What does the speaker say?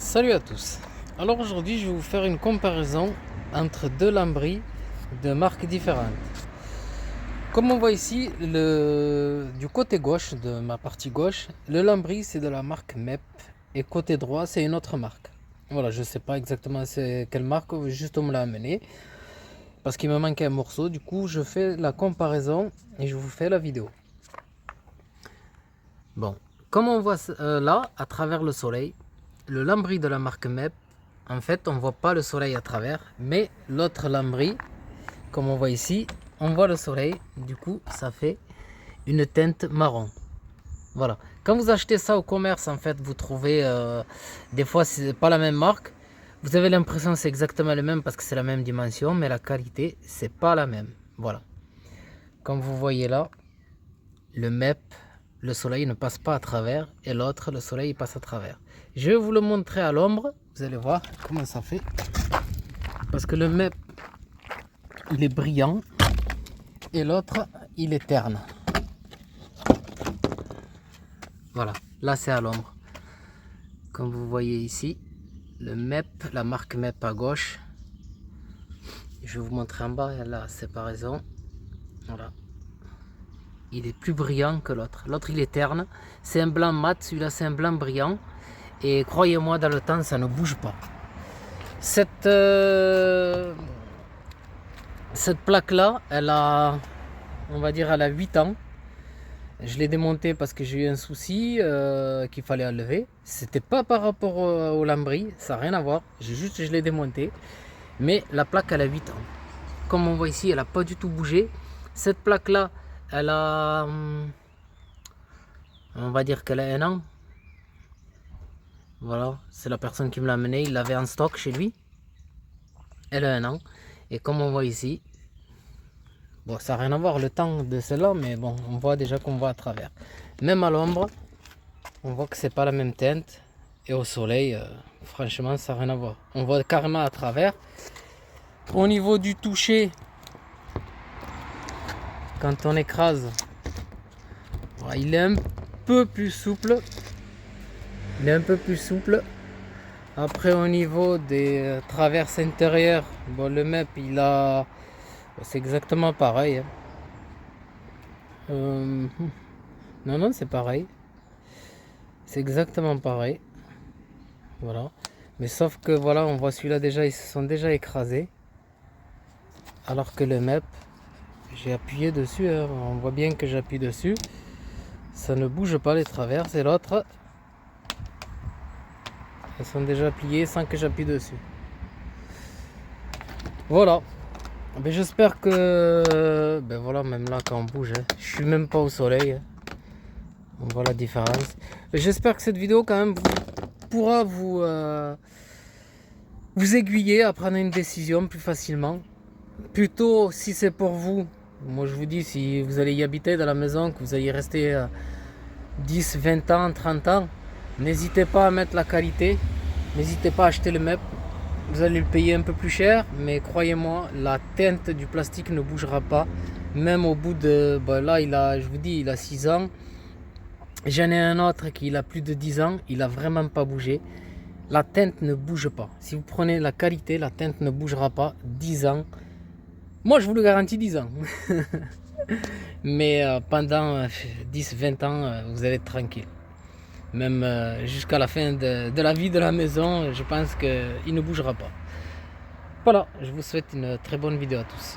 Salut à tous. Alors aujourd'hui je vais vous faire une comparaison entre deux lambris de marques différentes. Comme on voit ici, du côté gauche de ma partie gauche, le lambris c'est de la marque MEP et côté droit c'est une autre marque. Voilà, je sais pas exactement c'est quelle marque, juste on me l'a amené parce qu'il me manquait un morceau. Du coup je fais la comparaison et je vous fais la vidéo. Bon, comme on voit là à travers le soleil, le lambris de la marque MEP, en fait on voit pas le soleil à travers, mais l'autre lambris, comme on voit ici, on voit le soleil, du coup ça fait une teinte marron. Voilà, quand vous achetez ça au commerce, en fait vous trouvez des fois c'est pas la même marque, vous avez l'impression que c'est exactement le même parce que c'est la même dimension, mais la qualité c'est pas la même. Voilà, comme vous voyez là, le MEP, le soleil ne passe pas à travers, et l'autre, le soleil passe à travers. Je vais vous le montrer à l'ombre, vous allez voir comment ça fait. Parce que le MEP, il est brillant, et l'autre, il est terne. Voilà, là c'est à l'ombre. Comme vous voyez ici, le MEP, la marque MEP à gauche. Je vais vous montrer en bas, la séparation. Voilà. Il est plus brillant que l'autre. L'autre il est terne. C'est un blanc mat, celui-là c'est un blanc brillant. Et croyez-moi, dans le temps, ça ne bouge pas. Cette plaque-là, elle a, on va dire, elle a 8 ans. Je l'ai démontée parce que j'ai eu un souci qu'il fallait enlever. C'était pas par rapport au lambris, ça n'a rien à voir. Je l'ai démontée. Mais la plaque, elle a 8 ans. Comme on voit ici, elle n'a pas du tout bougé. Cette plaque-là, elle a, on va dire qu'elle a 1 an. Voilà, c'est la personne qui me l'a amené, il l'avait en stock chez lui. Elle a 1 an. Et comme on voit ici, bon, ça n'a rien à voir le temps de celle-là, mais bon, on voit déjà qu'on voit à travers. Même à l'ombre, on voit que c'est pas la même teinte. Et au soleil, franchement, ça n'a rien à voir. On voit carrément à travers. Au niveau du toucher, quand on écrase, il est un peu plus souple. Il est un peu plus souple. Après, au niveau des traverses intérieures, bon, le MEP, il a, c'est exactement pareil. Hein. Non, c'est pareil. C'est exactement pareil. Voilà. Mais sauf que voilà, on voit celui-là déjà, ils se sont déjà écrasés. Alors que le MEP, j'ai appuyé dessus. Hein. On voit bien que j'appuie dessus. Ça ne bouge pas les traverses. Et l'autre, elles sont déjà pliées sans que j'appuie dessus. Voilà. Ben, j'espère que, ben voilà, même là quand on bouge, hein, je suis même pas au soleil. Hein. On voit la différence. J'espère que cette vidéo quand même pourra vous aiguiller à prendre une décision plus facilement. Plutôt si c'est pour vous. Moi je vous dis, si vous allez y habiter dans la maison, que vous allez y rester 10, 20 ans, 30 ans, n'hésitez pas à mettre la qualité. N'hésitez pas à acheter le MEP. Vous allez le payer un peu plus cher, mais croyez-moi, la teinte du plastique ne bougera pas. Même au bout de... Ben là, je vous dis, il a 6 ans. J'en ai un autre qui a plus de 10 ans. Il a vraiment pas bougé. La teinte ne bouge pas. Si vous prenez la qualité, la teinte ne bougera pas. 10 ans. Moi, je vous le garantis 10 ans. Mais pendant 10-20 ans, vous allez être tranquille. Même jusqu'à la fin de la vie de la maison, je pense qu'il ne bougera pas. Voilà, je vous souhaite une très bonne vidéo à tous.